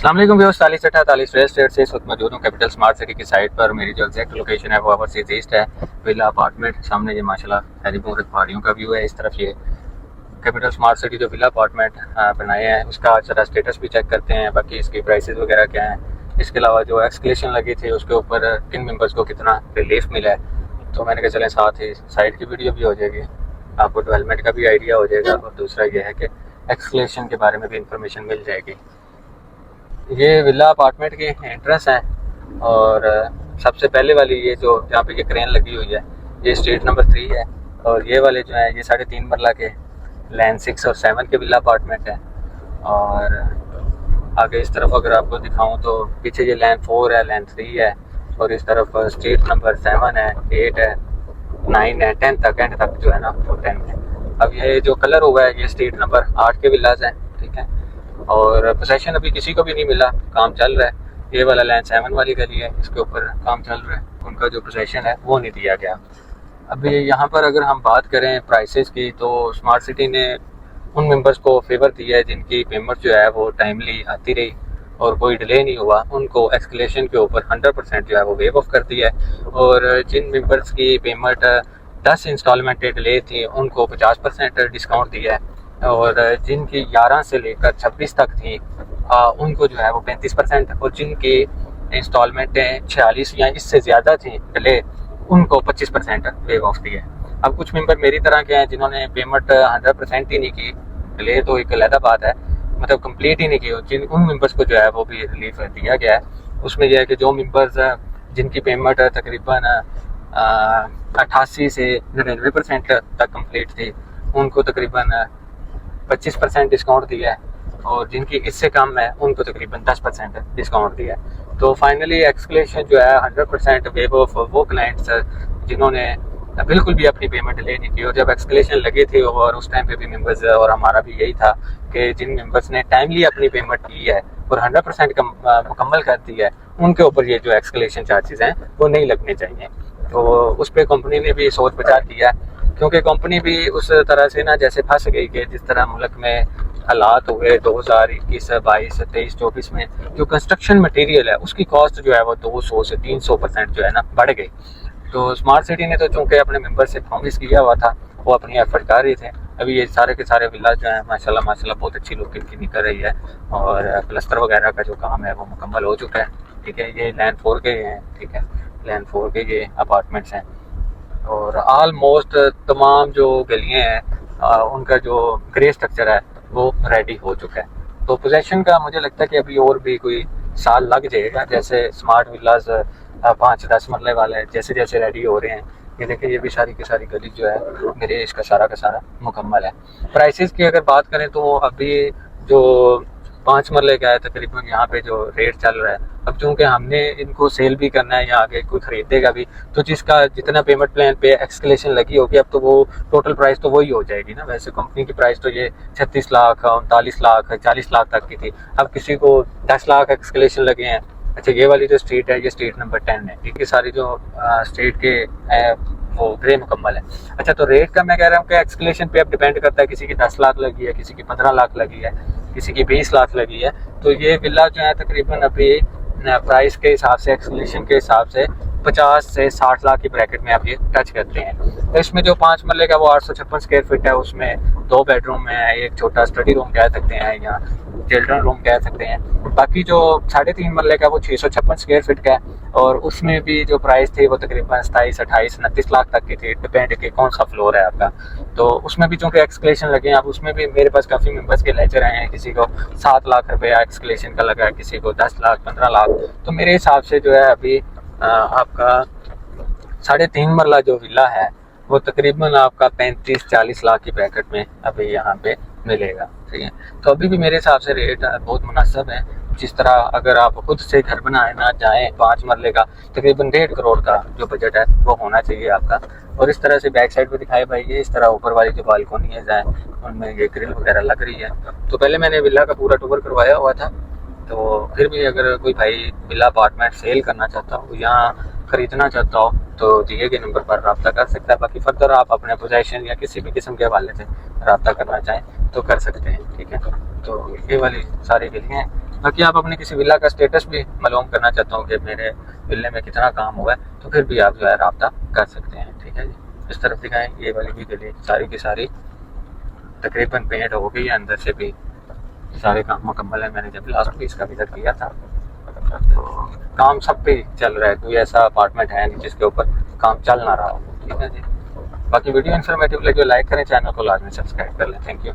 अस्सलाम वालेकुम viewers, 40 real estate से इस वक्त मौजूद हूँ कैपिटल स्मार्ट सिटी की साइट पर। मेरी जो एग्जैक्ट लोकेशन है वो ओवरसीज ईस्ट है। विला अपार्टमेंट सामने ये माशाल्लाह हैरीपुर पहाड़ियों का व्यू है। इस तरफ ये कैपिटल स्मार्ट सिटी जो विला अपार्टमेंट बनाए हैं उसका जरा स्टेटस भी चेक करते हैं, बाकी इसकी प्राइसेस वगैरह क्या हैं। इसके अलावा जो एक्सक्लेशन लगी थी उसके ऊपर किन मेंबर्स को कितना रिलीफ मिला है। तो मैंने कहा चलें साथ ही साइट की वीडियो भी हो जाएगी, आपको डेवलपमेंट का भी आइडिया हो जाएगा और दूसरा ये है कि एक्सक्लेशन के बारे में भी इंफॉर्मेशन मिल जाएगी। ये विला अपार्टमेंट की एंट्रेंस है और सबसे पहले वाली ये जो यहाँ पे ये क्रेन लगी हुई है ये स्ट्रीट नंबर 3 है। और ये वाले जो है ये 3.5 मरला के लैन 6 और 7 के विला अपार्टमेंट है। और आगे इस तरफ अगर आपको दिखाऊं तो पीछे ये लैन 4 है, लैन 3 है और इस तरफ स्ट्रीट नंबर 7 है, 8 है, 9 है, 10 तक, एंड तक जो है ना वो 10 है। अब ये जो कलर हुआ है ये स्ट्रीट नंबर 8 के विलाज हैं, ठीक है। और पोजेशन अभी किसी को भी नहीं मिला, काम चल रहा है। ये वाला लैंड 7 वाली गली है, इसके ऊपर काम चल रहा है, उनका जो पोजेशन है वो नहीं दिया गया। अभी यहाँ पर अगर हम बात करें प्राइसेस की तो स्मार्ट सिटी ने उन मेंबर्स को फेवर दिया है जिनकी पेमेंट जो है वो टाइमली आती रही और कोई डिले नहीं हुआ, उनको एक्सकलेशन के ऊपर 100% जो है वो वेव ऑफ कर दिया है। और जिन मेंबर्स की पेमेंट 10 इंस्टॉलमेंट डिले थी उनको 50% डिस्काउंट दिया है। और जिनकी 11 से लेकर 26 तक थी उनको जो है वो 35%, और जिनकी इंस्टॉलमेंटें 46 या इससे ज़्यादा थी डिले उनको 25% वेव ऑफ दिया है। अब कुछ मेंबर मेरी तरह के हैं जिन्होंने पेमेंट 100% ही नहीं की, डिले तो एक अलग बात है, मतलब कंप्लीट ही नहीं की, जिन उन मेंबर्स को जो है वो भी रिलीफ दिया गया है। उसमें यह है कि जो मेंबर्स जिनकी पेमेंट तकरीबन 88 से 99% तक कंप्लीट थी उनको तकरीबन 25% डिस्काउंट दिया है, और जिनकी इससे कम है उनको तकरीबन 10% डिस्काउंट दिया है। तो फाइनली एक्सक्लेशन जो है 100% वेव ऑफ वो क्लाइंट्स जिन्होंने बिल्कुल भी अपनी पेमेंट डिले नहीं की। और जब एक्सक्लेशन लगे थे और उस टाइम पे भी मेंबर्स और हमारा भी यही था कि जिन मेंबर्स ने टाइमली अपनी पेमेंट की है और 100% मुकम्मल कर दी है उनके ऊपर ये जो एक्सक्लेशन चार्जेस हैं वो नहीं लगने चाहिए। तो उस पर कंपनी ने भी सोच विचार किया, क्योंकि कंपनी भी उस तरह से ना जैसे फंस गई कि जिस तरह मुल्क में हालात हुए 2021, 22, 23, 24 में जो कंस्ट्रक्शन मटेरियल है उसकी कॉस्ट जो है वो 200 से 300% जो है ना बढ़ गई। तो स्मार्ट सिटी ने तो चूँकि अपने मेंबर से प्रॉमिस किया हुआ था वो अपनी एफर्ट कर रहे थे। अभी ये सारे के सारे विला जो है माशाल्लाह बहुत अच्छी लुक इनकी निकल रही है और प्लस्तर वगैरह का जो काम है वो मुकम्मल हो चुका है, ठीक है। ये लैंड 4 के हैं, ठीक है, लैंड 4 के ये अपार्टमेंट्स हैं और ऑलमोस्ट तमाम जो गलियाँ हैं उनका जो ग्रे स्ट्रक्चर है वो रेडी हो चुका है। तो पोजेशन का मुझे लगता है कि अभी और भी कोई साल लग जाएगा। जैसे स्मार्ट विलाज 5-10 मरले वाले जैसे जैसे रेडी हो रहे हैं, ये देखिए ये भी सारी की सारी गली जो है मेरे इसका सारा का सारा मुकम्मल है। प्राइसेस की अगर बात करें तो अभी जो 5 मरले का है तकरीबन यहाँ पे जो रेट चल रहा है, अब चूँकि हमने इनको सेल भी करना है या आगे कोई खरीदेगा भी तो जिसका जितना पेमेंट प्लान पे एक्सक्लेशन लगी होगी अब तो वो टोटल प्राइस तो वही हो जाएगी ना। वैसे कंपनी की प्राइस तो ये 36 लाख, 39 लाख, 40 लाख तक की थी, अब किसी को 10 लाख एक्सक्लेशन लगे हैं। अच्छा, ये वाली जो स्ट्रीट है ये स्ट्रीट नंबर 10 है, ये सारी जो स्ट्रीट के वो ग्रे मुकम्मल है। अच्छा, तो रेट का मैं कह रहा हूँ कि एक्सक्लेशन पे अब डिपेंड करता है, किसी की 10 लाख लगी है, किसी की 15 लाख लगी है, किसी की 20 लाख लगी है। तो ये विला जो है तकरीबन अभी प्राइस के हिसाब से एक्सक्लेशन के हिसाब से 50 से 60 लाख की ब्रैकेट में आप ये टच करते हैं। तो इसमें जो 5 मरले का वो 856 स्क्वायर फीट है, उसमें 2 बेडरूम है, एक छोटा स्टडी रूम कह सकते हैं या चिल्ड्रन रूम कह सकते हैं। बाकी जो 3.5 मरले का वो 656 स्क्वायर फीट का है और उसमें भी जो प्राइस थी वो तकरीबन 27, 28, 29 लाख तक की थी, डिपेंड कि कौन सा फ्लोर है आपका। तो उसमें भी चूँकि एक्सक्लेशन लगे हैं, अब उसमें भी मेरे पास काफ़ी मेंबर्स के लेजर आए हैं, किसी को 7 लाख रुपया एक्सक्लेशन का लगा है, किसी को 10 लाख, 15 लाख। तो मेरे हिसाब से जो है अभी आपका 3.5 मरला जो विला है वो तकरीबन आपका 35-40 लाख की ब्रैकेट में अभी यहाँ पे मिलेगा, ठीक है। तो अभी भी मेरे हिसाब से रेट बहुत मुनासिब है। जिस तरह अगर आप खुद से घर बनाए ना जाएँ 5 मरले का तकरीबन 1.5 करोड़ का जो बजट है वो होना चाहिए आपका। और इस तरह से बैक साइड पे दिखाए भाई, ये इस तरह ऊपर वाली जो बालकोनी है जाए उनमें ये ग्रिल वगैरह लग रही है। तो पहले मैंने विला का पूरा टूर करवाया हुआ था, तो फिर भी अगर कोई भाई विला अपार्टमेंट सेल करना चाहता हो या ख़रीदना चाहता हो तो दिए गए नंबर पर रब्ता कर सकता है। बाकी फर्दर आप अपने पोजेशन या किसी भी किस्म के हवाले से रब्ता करना चाहें तो कर सकते हैं, ठीक है। तो ये वाली सारी गलियाँ हैं। बाकी आप अपने किसी विला का स्टेटस भी मालूम करना चाहता हूँ कि मेरे विले में कितना काम हुआ है, तो फिर भी आप जो है रब्ता कर सकते हैं, ठीक है जी। इस तरफ दिखाएं, ये वाली भी गली सारी की सारी तकरीबन पेंट हो गई है, अंदर से भी सारे काम मुकम्मल है। मैंने जब लास्ट पीस का विजिट किया था तो काम सब पे चल रहा है, कोई ऐसा अपार्टमेंट है नहीं जिसके ऊपर काम चल ना रहा हो, ठीक है जी। बाकी वीडियो इन्फॉर्मेटिव लगे लाइक करें, चैनल को लाजमी सब्सक्राइब कर लें। Thank you.